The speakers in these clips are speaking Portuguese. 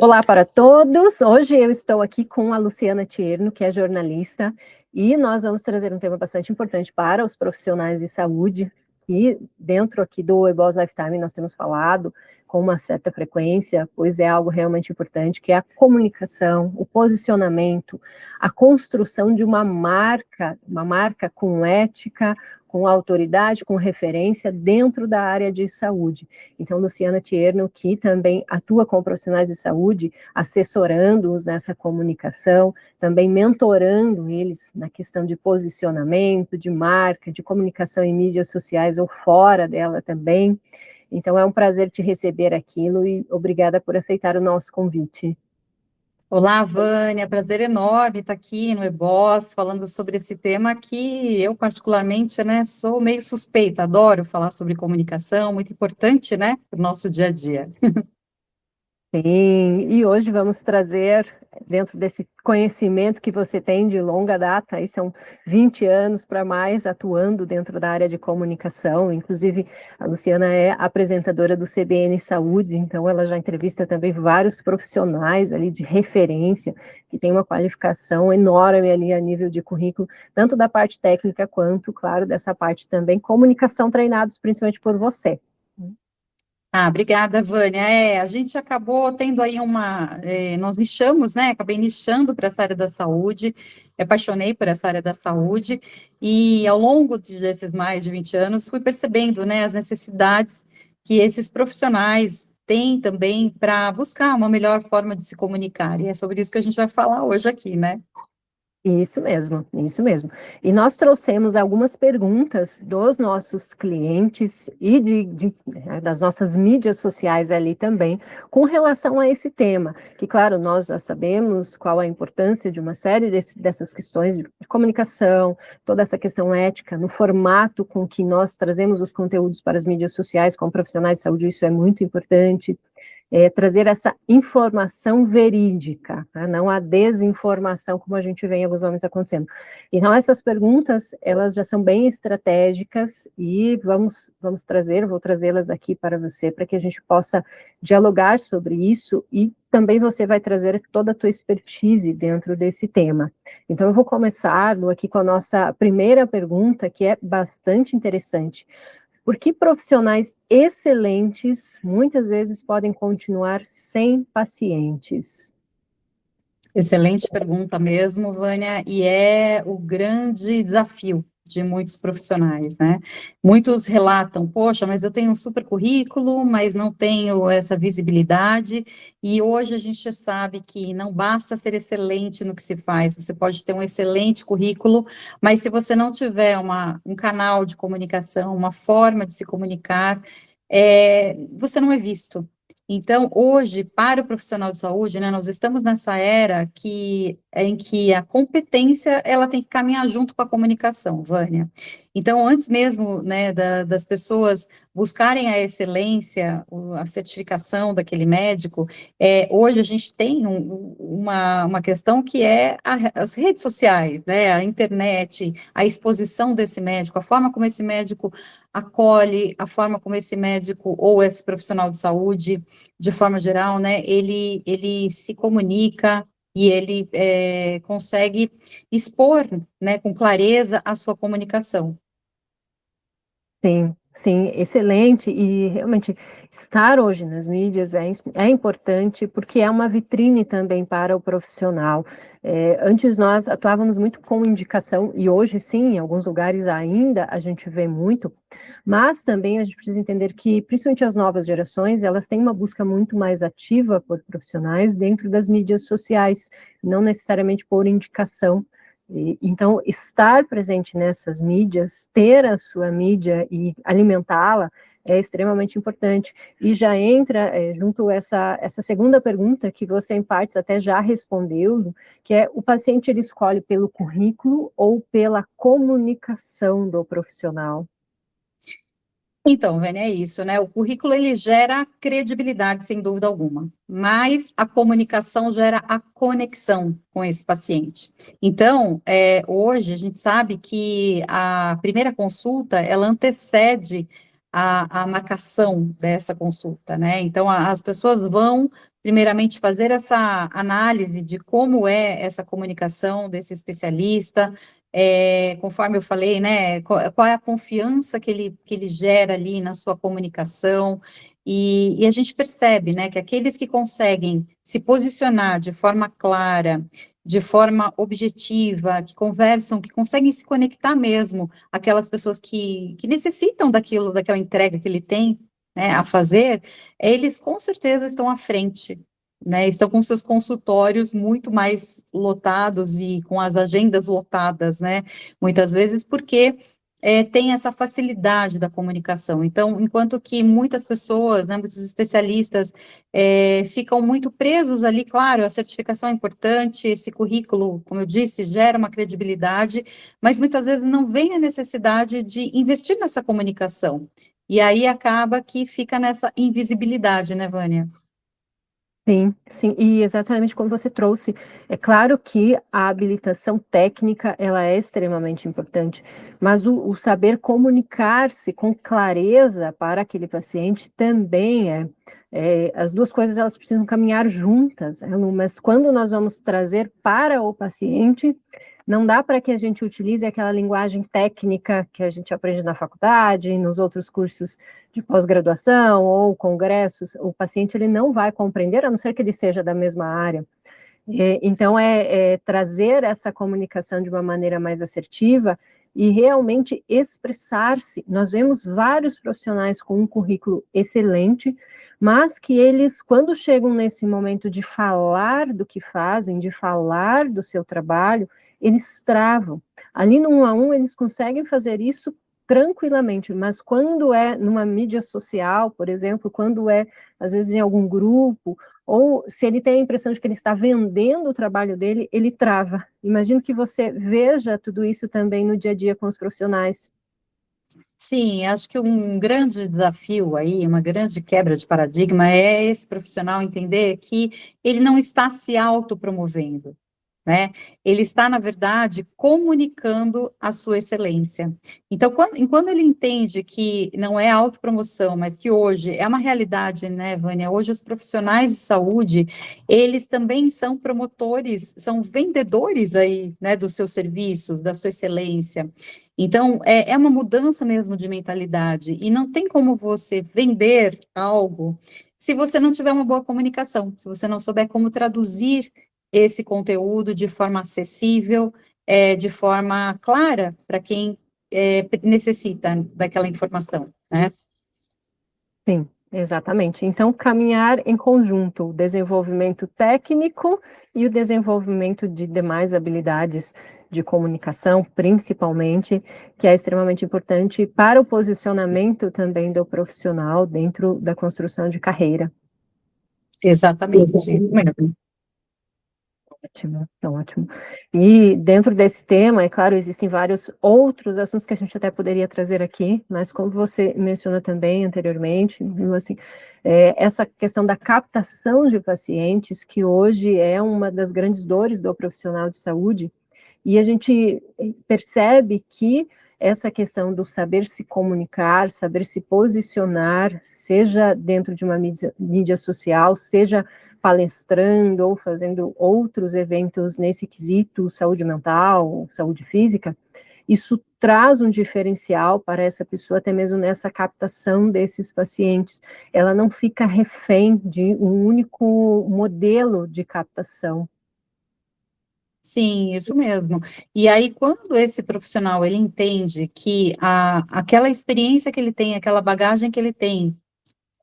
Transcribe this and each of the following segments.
Olá para todos. Hoje eu estou aqui com a Luciana Tierno, que é jornalista, e nós vamos trazer um tema bastante importante para os profissionais de saúde. E dentro aqui do Ebo's Lifetime nós temos falado com uma certa frequência, pois é algo realmente importante, que é a comunicação, o posicionamento, a construção de uma marca com ética, com autoridade, com referência dentro da área de saúde. Então, Luciana Tierno, que também atua com profissionais de saúde, assessorando-os nessa comunicação, também mentorando eles na questão de posicionamento, de marca, de comunicação em mídias sociais ou fora dela também. Então, é um prazer te receber aqui, Lu, e obrigada por aceitar o nosso convite. Olá, Vânia, prazer enorme estar aqui no eBoss, falando sobre esse tema que eu particularmente, né, sou meio suspeita, adoro falar sobre comunicação, muito importante, né, para o nosso dia a dia. Sim, e hoje vamos trazer, dentro desse conhecimento que você tem de longa data, aí são 20 anos para mais atuando dentro da área de comunicação, inclusive a Luciana é apresentadora do CBN Saúde, então ela já entrevista também vários profissionais ali de referência, que tem uma qualificação enorme ali a nível de currículo, tanto da parte técnica quanto, claro, dessa parte também comunicação, treinados principalmente por você. Obrigada, Vânia. A gente acabou tendo aí nós nichamos, né, acabei nichando para essa área da saúde, me apaixonei por essa área da saúde, e ao longo desses mais de 20 anos, fui percebendo, né, as necessidades que esses profissionais têm também para buscar uma melhor forma de se comunicar, e é sobre isso que a gente vai falar hoje aqui, né? Isso mesmo, isso mesmo. E nós trouxemos algumas perguntas dos nossos clientes e das nossas mídias sociais ali também, com relação a esse tema, que, claro, nós já sabemos qual a importância de uma série dessas questões de comunicação, toda essa questão ética, no formato com que nós trazemos os conteúdos para as mídias sociais, como profissionais de saúde, isso é muito importante. Trazer essa informação verídica, tá? Não a desinformação, como a gente vê em alguns momentos acontecendo. Então, essas perguntas, elas já são bem estratégicas e vou trazê-las aqui para você, para que a gente possa dialogar sobre isso e também você vai trazer toda a tua expertise dentro desse tema. Então, eu vou começar, Lu, aqui com a nossa primeira pergunta, que é bastante interessante. Por que profissionais excelentes muitas vezes podem continuar sem pacientes? Excelente pergunta mesmo, Vânia, e é o grande desafio de muitos profissionais, né? Muitos relatam, poxa, mas eu tenho um super currículo, mas não tenho essa visibilidade, e hoje a gente sabe que não basta ser excelente no que se faz, você pode ter um excelente currículo, mas se você não tiver um canal de comunicação, uma forma de se comunicar, você não é visto. Então, hoje, para o profissional de saúde, né, nós estamos nessa era em que a competência, ela tem que caminhar junto com a comunicação, Vânia. Então, antes mesmo, né, das pessoas buscarem a excelência, a certificação daquele médico, hoje a gente tem uma questão que é as redes sociais, né, a internet, a exposição desse médico, a forma como esse médico acolhe, a forma como esse médico ou esse profissional de saúde, de forma geral, né, ele se comunica e ele consegue expor, né, com clareza a sua comunicação. Sim, sim, excelente. E realmente estar hoje nas mídias é importante porque é uma vitrine também para o profissional. Antes nós atuávamos muito com indicação, e hoje sim, em alguns lugares ainda a gente vê muito, mas também a gente precisa entender que, principalmente as novas gerações, elas têm uma busca muito mais ativa por profissionais dentro das mídias sociais, não necessariamente por indicação. Então, estar presente nessas mídias, ter a sua mídia e alimentá-la é extremamente importante. E já entra junto essa segunda pergunta que você, em partes, até já respondeu, que é o paciente ele escolhe pelo currículo ou pela comunicação do profissional? Então, Vânia, é isso, né? O currículo, ele gera credibilidade, sem dúvida alguma, mas a comunicação gera a conexão com esse paciente. Então, hoje, a gente sabe que a primeira consulta, ela antecede a marcação dessa consulta, né? Então, as pessoas vão, primeiramente, fazer essa análise de como é essa comunicação desse especialista, conforme eu falei, né? Qual é a confiança que ele gera ali na sua comunicação, e a gente percebe, né, que aqueles que conseguem se posicionar de forma clara, de forma objetiva, que conversam, que conseguem se conectar mesmo, aquelas pessoas que necessitam daquilo, daquela entrega que ele tem, né, a fazer, eles com certeza estão à frente, né, estão com seus consultórios muito mais lotados e com as agendas lotadas, né, muitas vezes porque tem essa facilidade da comunicação. Então, enquanto que muitas pessoas, né, muitos especialistas ficam muito presos ali, claro, a certificação é importante, esse currículo, como eu disse, gera uma credibilidade, mas muitas vezes não vem a necessidade de investir nessa comunicação. E aí acaba que fica nessa invisibilidade, né, Vânia? Sim, sim, e exatamente como você trouxe, é claro que a habilitação técnica, ela é extremamente importante, mas o saber comunicar-se com clareza para aquele paciente também as duas coisas, elas precisam caminhar juntas, né, mas quando nós vamos trazer para o paciente, não dá para que a gente utilize aquela linguagem técnica que a gente aprende na faculdade, nos outros cursos de pós-graduação ou congressos, o paciente ele não vai compreender, a não ser que ele seja da mesma área. Então, trazer essa comunicação de uma maneira mais assertiva e realmente expressar-se. Nós vemos vários profissionais com um currículo excelente, mas que eles, quando chegam nesse momento de falar do que fazem, de falar do seu trabalho, eles travam. Ali no 1 a 1, eles conseguem fazer isso tranquilamente, mas quando é numa mídia social, por exemplo, quando às vezes, em algum grupo, ou se ele tem a impressão de que ele está vendendo o trabalho dele, ele trava. Imagino que você veja tudo isso também no dia a dia com os profissionais. Sim, acho que um grande desafio aí, uma grande quebra de paradigma é esse profissional entender que ele não está se autopromovendo, né? Ele está, na verdade, comunicando a sua excelência. Então, quando ele entende que não é autopromoção, mas que hoje é uma realidade, né, Vânia? Hoje os profissionais de saúde, eles também são promotores, são vendedores aí, né, dos seus serviços, da sua excelência. Então, é uma mudança mesmo de mentalidade, e não tem como você vender algo se você não tiver uma boa comunicação, se você não souber como traduzir esse conteúdo de forma acessível, de forma clara para quem necessita daquela informação, né? Sim, exatamente. Então, caminhar em conjunto, o desenvolvimento técnico e o desenvolvimento de demais habilidades de comunicação, principalmente, que é extremamente importante para o posicionamento também do profissional dentro da construção de carreira. Exatamente. Ótimo, tá ótimo. E dentro desse tema, é claro, existem vários outros assuntos que a gente até poderia trazer aqui, mas como você mencionou também anteriormente, assim, essa questão da captação de pacientes, que hoje é uma das grandes dores do profissional de saúde, e a gente percebe que essa questão do saber se comunicar, saber se posicionar, seja dentro de uma mídia social, seja palestrando ou fazendo outros eventos nesse quesito, saúde mental, saúde física, isso traz um diferencial para essa pessoa, até mesmo nessa captação desses pacientes. Ela não fica refém de um único modelo de captação. Sim, isso mesmo. E aí, quando esse profissional, ele entende que aquela experiência que ele tem, aquela bagagem que ele tem,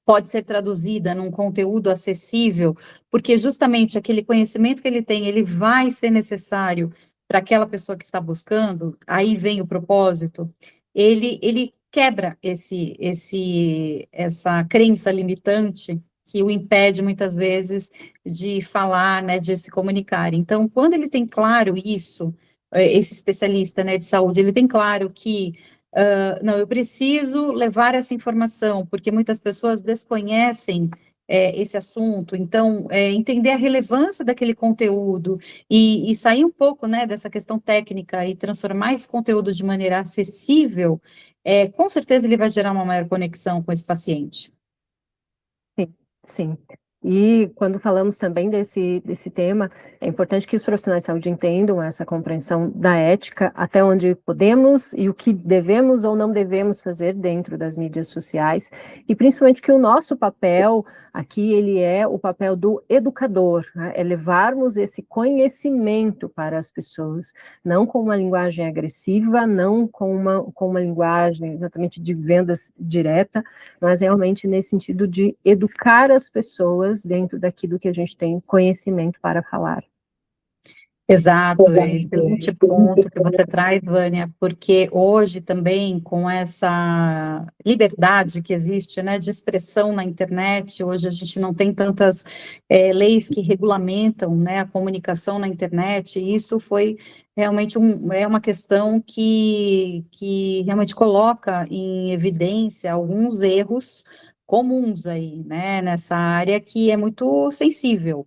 pode ser traduzida num conteúdo acessível, porque justamente aquele conhecimento que ele tem, ele vai ser necessário para aquela pessoa que está buscando, aí vem o propósito, ele quebra essa crença limitante que o impede muitas vezes de falar, né, de se comunicar. Então, quando ele tem claro isso, esse especialista, né, de saúde, ele tem claro que não, eu preciso levar essa informação, porque muitas pessoas desconhecem esse assunto, então, entender a relevância daquele conteúdo e sair um pouco, né, dessa questão técnica e transformar esse conteúdo de maneira acessível, com certeza ele vai gerar uma maior conexão com esse paciente. Sim, sim. E quando falamos também desse tema, é importante que os profissionais de saúde entendam essa compreensão da ética, até onde podemos e o que devemos ou não devemos fazer dentro das mídias sociais, e principalmente que o nosso papel aqui, ele é o papel do educador, né? É levarmos esse conhecimento para as pessoas, não com uma linguagem agressiva, não com uma linguagem exatamente de vendas direta, mas realmente nesse sentido de educar as pessoas dentro daquilo que a gente tem conhecimento para falar. Exato, excelente ponto que você traz, Vânia, porque hoje também, com essa liberdade que existe, né, de expressão na internet, hoje a gente não tem tantas leis que regulamentam, né, a comunicação na internet, e isso foi realmente uma questão que realmente coloca em evidência alguns erros comuns aí, né, nessa área que é muito sensível.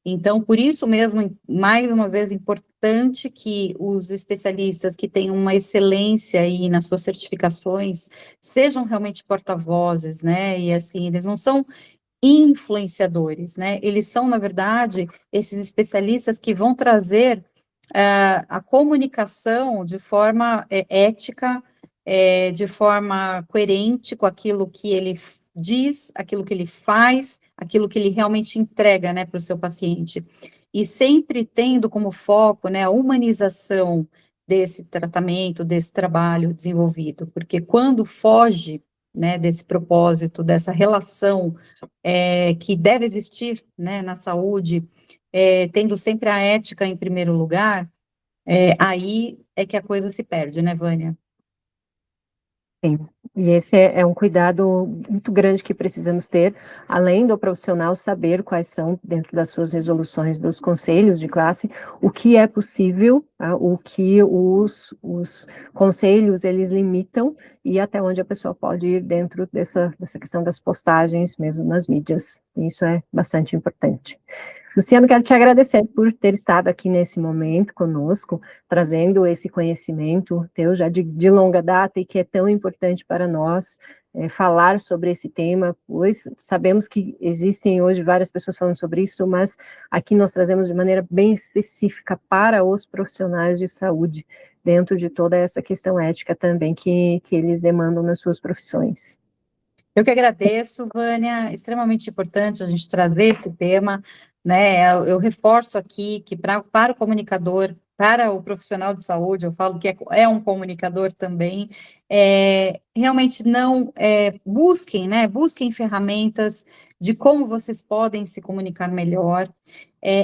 Então, por isso mesmo, mais uma vez, importante que os especialistas que têm uma excelência aí nas suas certificações sejam realmente porta-vozes, né? E assim, eles não são influenciadores, né? Eles são, na verdade, esses especialistas que vão trazer a comunicação de forma ética, de forma coerente com aquilo que ele diz, aquilo que ele faz, aquilo que ele realmente entrega, né, para o seu paciente. E sempre tendo como foco, né, a humanização desse tratamento, desse trabalho desenvolvido, porque quando foge, né, desse propósito, dessa relação que deve existir, né, na saúde, tendo sempre a ética em primeiro lugar, aí é que a coisa se perde, né, Vânia? Sim. E esse é um cuidado muito grande que precisamos ter, além do profissional saber quais são, dentro das suas resoluções dos conselhos de classe, o que é possível, tá? O que os conselhos, eles limitam, e até onde a pessoa pode ir dentro dessa questão das postagens, mesmo nas mídias. Isso é bastante importante. Luciano, quero te agradecer por ter estado aqui nesse momento conosco, trazendo esse conhecimento teu já de longa data e que é tão importante para nós falar sobre esse tema, pois sabemos que existem hoje várias pessoas falando sobre isso, mas aqui nós trazemos de maneira bem específica para os profissionais de saúde, dentro de toda essa questão ética também que eles demandam nas suas profissões. Eu que agradeço, Vânia, extremamente importante a gente trazer esse tema, né? Eu reforço aqui que para o comunicador, para o profissional de saúde, eu falo que é um comunicador também, realmente não busquem, né? Busquem ferramentas de como vocês podem se comunicar melhor.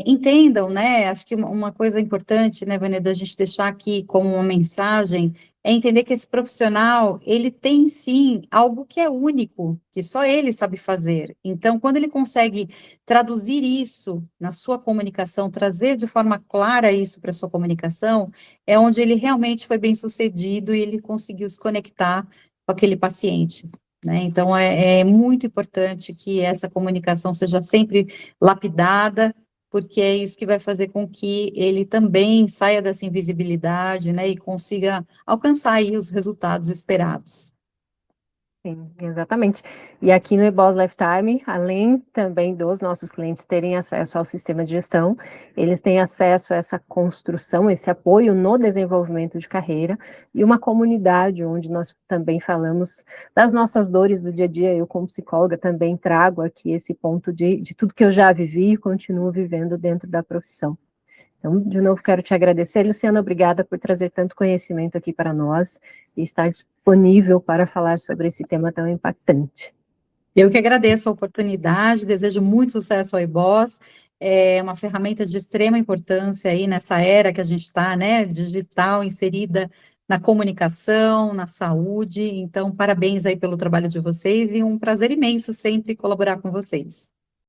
Entendam, né? Acho que uma coisa importante, né, Vânia, da gente deixar aqui como uma mensagem é entender que esse profissional, ele tem sim algo que é único, que só ele sabe fazer. Então, quando ele consegue traduzir isso na sua comunicação, trazer de forma clara isso para a sua comunicação, é onde ele realmente foi bem sucedido e ele conseguiu se conectar com aquele paciente. Né? Então, é muito importante que essa comunicação seja sempre lapidada, porque é isso que vai fazer com que ele também saia dessa invisibilidade, né, e consiga alcançar aí os resultados esperados. Sim, exatamente. E aqui no eBOS Lifetime, além também dos nossos clientes terem acesso ao sistema de gestão, eles têm acesso a essa construção, esse apoio no desenvolvimento de carreira e uma comunidade onde nós também falamos das nossas dores do dia a dia. Eu, como psicóloga, também trago aqui esse ponto de tudo que eu já vivi e continuo vivendo dentro da profissão. Então, de novo, quero te agradecer, Luciana, obrigada por trazer tanto conhecimento aqui para nós e estar disponível para falar sobre esse tema tão impactante. Eu que agradeço a oportunidade, desejo muito sucesso ao iBoss, é uma ferramenta de extrema importância aí nessa era que a gente está, né, digital, inserida na comunicação, na saúde, então parabéns aí pelo trabalho de vocês e um prazer imenso sempre colaborar com vocês.